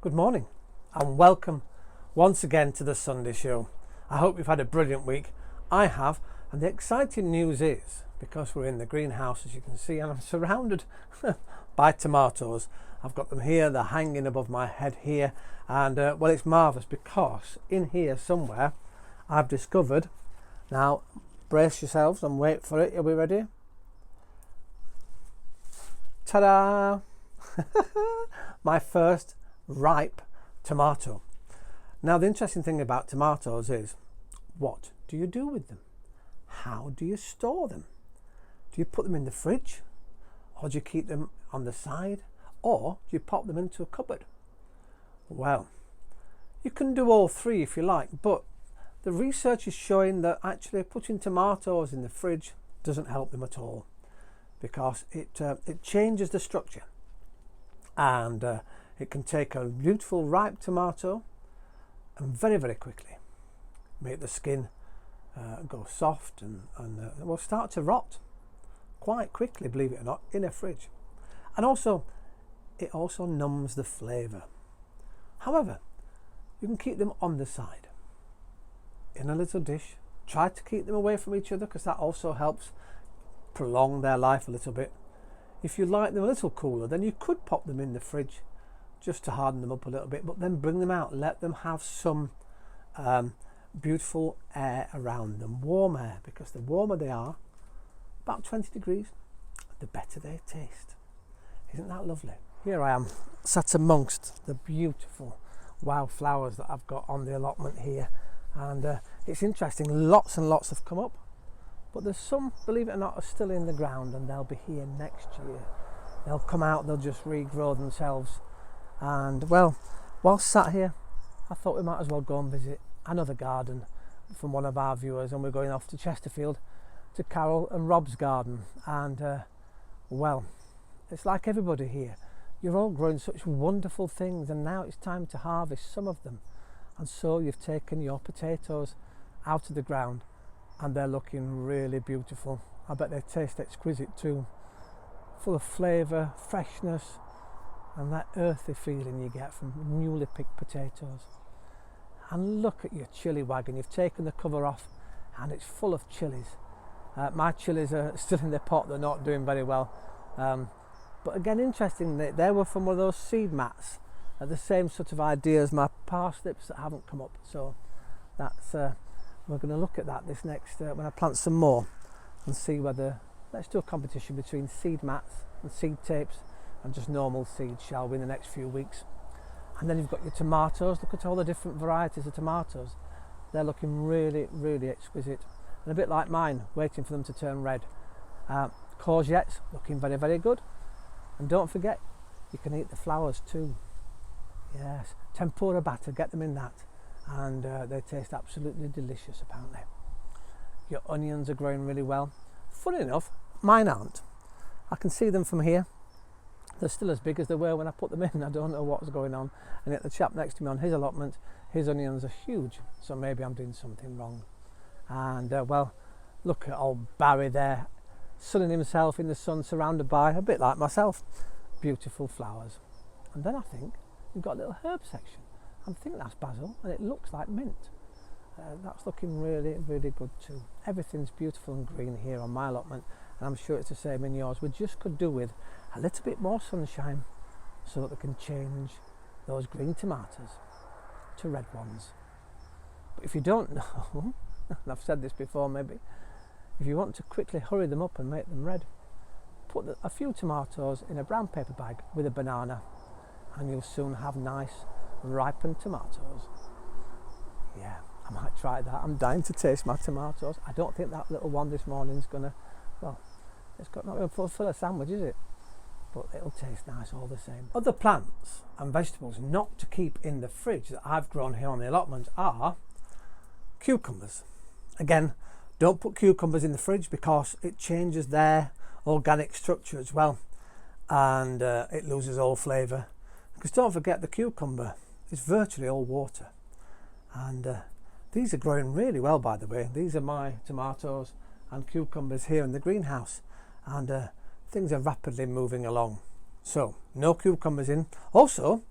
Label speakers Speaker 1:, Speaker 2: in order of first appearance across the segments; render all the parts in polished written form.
Speaker 1: Good morning and welcome once again to the Sunday show. I hope you've had a brilliant week. I have, and the exciting news is, because we're in the greenhouse as you can see, and I'm surrounded by tomatoes. I've got them here, they're hanging above my head here, and well, it's marvellous because in here somewhere I've discovered, now brace yourselves and wait for it, are we ready? Ta-da! My first ripe tomato. Now the interesting thing about tomatoes is, what do you do with them? How do you store them? Do you put them in the fridge, or do you keep them on the side, or do you pop them into a cupboard? Well, you can do all three if you like, but the research is showing that actually putting tomatoes in the fridge doesn't help them at all, because it changes the structure, and it can take a beautiful ripe tomato and very quickly make the skin go soft and will start to rot quite quickly, believe it or not, in a fridge. And also it also numbs the flavour. However, you can keep them on the side in a little dish. Try to keep them away from each other, because that also helps prolong their life a little bit. If you like them a little cooler, then you could pop them in the fridge just to harden them up a little bit, but then bring them out, let them have some beautiful air around them, warm air, because the warmer they are, about 20 degrees, the better they taste. Isn't that lovely? Here I am sat amongst the beautiful wildflowers that I've got on the allotment here, and it's interesting, lots and lots have come up, but there's some, believe it or not, are still in the ground, and they'll be here next year. They'll come out, they'll just regrow themselves. And well, whilst sat here, I thought we might as well go and visit another garden from one of our viewers, and we're going off to Chesterfield to Carol and Rob's garden. And well, it's like everybody here, you're all growing such wonderful things, and now it's time to harvest some of them. And so you've taken your potatoes out of the ground, and they're looking really beautiful. I bet they taste exquisite too, full of flavour, freshness, and that earthy feeling you get from newly picked potatoes. And look at your chilli wagon. You've taken the cover off and it's full of chilies. My chilies are still in their pot, they're not doing very well, but again, interesting, they were from one of those seed mats, the same sort of idea as my parsnips that haven't come up. So that's we're going to look at that this next when I plant some more, and see whether, let's do a competition between seed mats and seed tapes and just normal seeds, shall we, in the next few weeks. And then you've got your tomatoes. Look at all the different varieties of tomatoes. They're looking really exquisite, and a bit like mine, waiting for them to turn red. Courgettes looking very good, and don't forget, you can eat the flowers too. Yes, tempura batter, get them in that, and they taste absolutely delicious apparently. Your onions are growing really well. Funny enough, mine aren't. I can see them from here. They're still as big as they were when I put them in. I don't know what's going on. And yet the chap next to me on his allotment, his onions are huge, so maybe I'm doing something wrong. And well, look at old Barry there, sunning himself in the sun, surrounded by, a bit like myself, beautiful flowers. And then I think we've got a little herb section. I think that's basil, and it looks like mint. That's looking really good too. Everything's beautiful and green here on my allotment, and I'm sure it's the same in yours. We just could do with a little bit more sunshine so that we can change those green tomatoes to red ones. But if you don't know, and I've said this before maybe, if you want to quickly hurry them up and make them red, put a few tomatoes in a brown paper bag with a banana, and you'll soon have nice ripened tomatoes. Yeah, I might try that. I'm dying to taste my tomatoes. I don't think that little one this morning's gonna, well, it's not going to fulfill a sandwich, is it? But it'll taste nice all the same. Other plants and vegetables not to keep in the fridge that I've grown here on the allotment are cucumbers. Again, don't put cucumbers in the fridge because it changes their organic structure as well, and it loses all flavour. Because don't forget, the cucumber is virtually all water, and these are growing really well, by the way. These are my tomatoes and cucumbers here in the greenhouse, and things are rapidly moving along. So no cucumbers in. Also,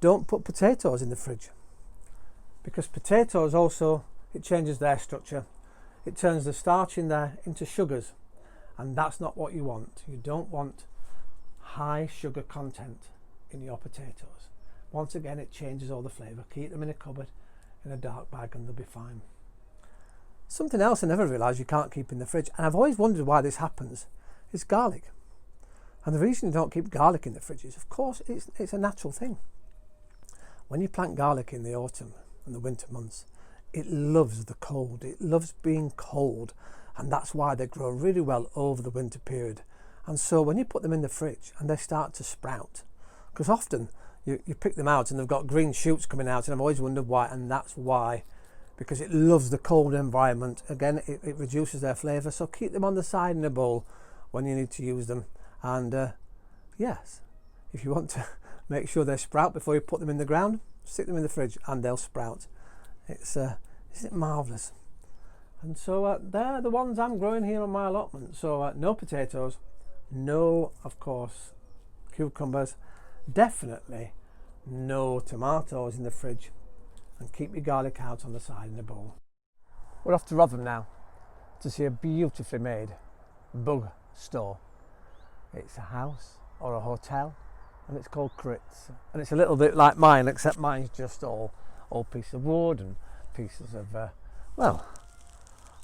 Speaker 1: don't put potatoes in the fridge, because potatoes also, it changes their structure. It turns the starch in there into sugars, and that's not what you want. You don't want high sugar content in your potatoes. Once again, it changes all the flavour. Keep them in a cupboard in a dark bag and they'll be fine. Something else I never realised you can't keep in the fridge, and I've always wondered why this happens, is garlic. And the reason you don't keep garlic in the fridge is, of course, it's a natural thing. When you plant garlic in the autumn and the winter months, it loves the cold. It loves being cold, and that's why they grow really well over the winter period. And so when you put them in the fridge and they start to sprout, because often you pick them out and they've got green shoots coming out, and I've always wondered why, and that's why, because it loves the cold environment. Again, it reduces their flavour, so keep them on the side in a bowl when you need to use them. And yes, if you want to make sure they sprout before you put them in the ground, stick them in the fridge and they'll sprout. Isn't it marvellous? And so they're the ones I'm growing here on my allotment. So no potatoes, no, of course, cucumbers, definitely no tomatoes in the fridge, and keep your garlic out on the side in a bowl. We're off to Rotherham now to see a beautifully made bug store. It's a house or a hotel, and it's called Crits, and it's a little bit like mine, except mine's just all pieces of wood and pieces of well,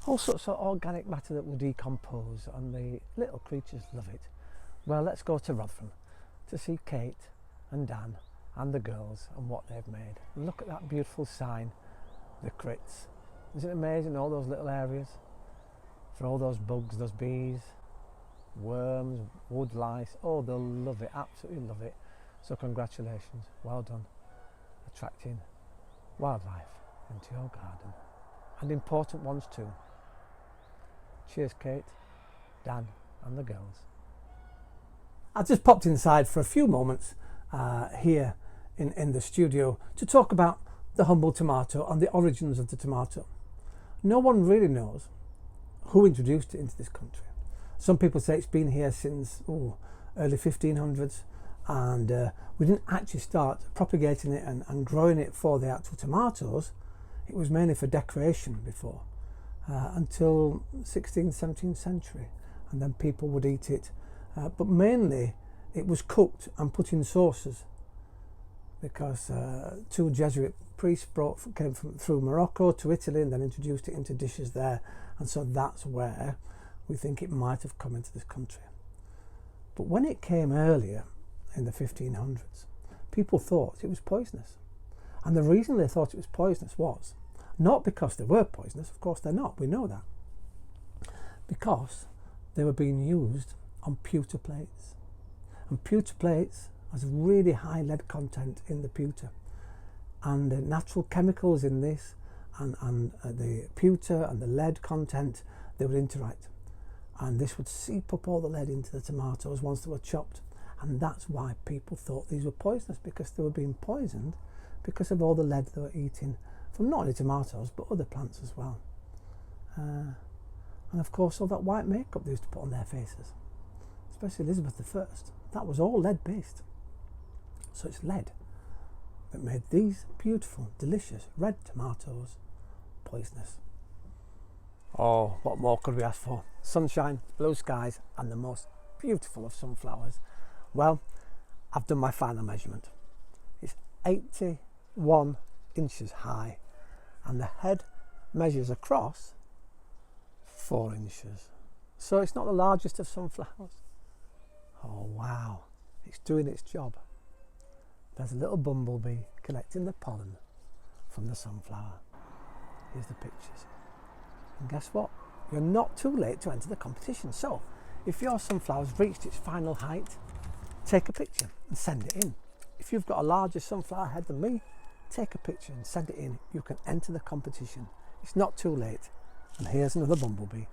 Speaker 1: all sorts of organic matter that will decompose, and the little creatures love it. Well, let's go to Rotherham to see Kate and Dan and the girls and what they've made. Look at that beautiful sign, the Crits. Isn't it amazing, all those little areas for all those bugs, those bees, worms, wood lice? Oh, they'll love it, absolutely love it. So congratulations, well done, attracting wildlife into your garden, and important ones too. Cheers, Kate, Dan and the girls. I just popped inside for a few moments here in the studio to talk about the humble tomato and the origins of the tomato. No one really knows who introduced it into this country. Some people say it's been here since early 1500s, and we didn't actually start propagating it and growing it for the actual tomatoes. It was mainly for decoration before, until 16th, 17th century, and then people would eat it. But mainly it was cooked and put in sauces, because two Jesuit priests came through Morocco to Italy and then introduced it into dishes there, and so that's where we think it might have come into this country. But when it came earlier in the 1500s, people thought it was poisonous, and the reason they thought it was poisonous was not because they were poisonous, of course they're not, we know that, because they were being used on pewter plates, and pewter plates has really high lead content in the pewter, and the natural chemicals in this and the pewter and the lead content, they would interact, and this would seep up all the lead into the tomatoes once they were chopped, and that's why people thought these were poisonous, because they were being poisoned because of all the lead they were eating from not only tomatoes but other plants as well. And of course all that white makeup they used to put on their faces, especially Elizabeth I, that was all lead based. So it's lead that made these beautiful, delicious red tomatoes poisonous. Oh, what more could we ask for? Sunshine, blue skies, and the most beautiful of sunflowers. Well, I've done my final measurement. It's 81 inches high, and the head measures across 4 inches. So it's not the largest of sunflowers. Oh wow, it's doing its job. There's a little bumblebee collecting the pollen from the sunflower. Here's the pictures. And guess what? You're not too late to enter the competition. So if your sunflower's reached its final height, take a picture and send it in. If you've got a larger sunflower head than me, take a picture and send it in. You can enter the competition. It's not too late. And here's another bumblebee.